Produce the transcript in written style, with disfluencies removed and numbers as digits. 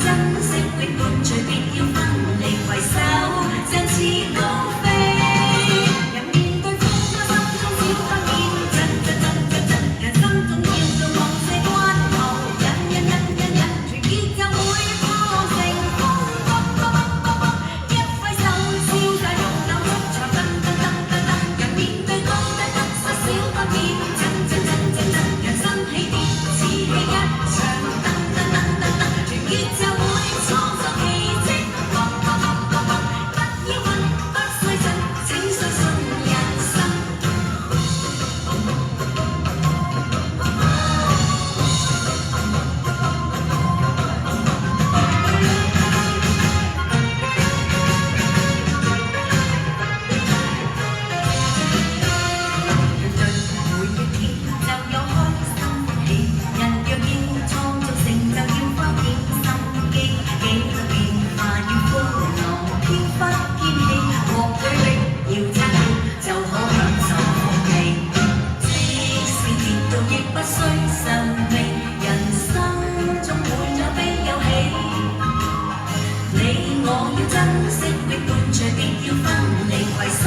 珍惜永伴隨，別要分離，攜手振翅高飛。人面對風波，心中少不免震震震震震。人生總要到某些關頭，人團結就會破浪成風。一揮手，消解肉瘤足場，噔噔噔噔噔。人面對高低得失，少不免震震震震震。人生起跌似戲一場，噔噔噔噔噔。團結就會創造奇蹟，不要問，不需震，請相信人生。人對每一天就有開心喜，人若要創造成就要花點心機，幾多變化要歡樂，偏不兼氣，獲取力要爭氣，就可享受福氣。即使跌倒亦不需神秘，人生中會有悲有喜。你我要珍惜永伴隨，別要分離，攜手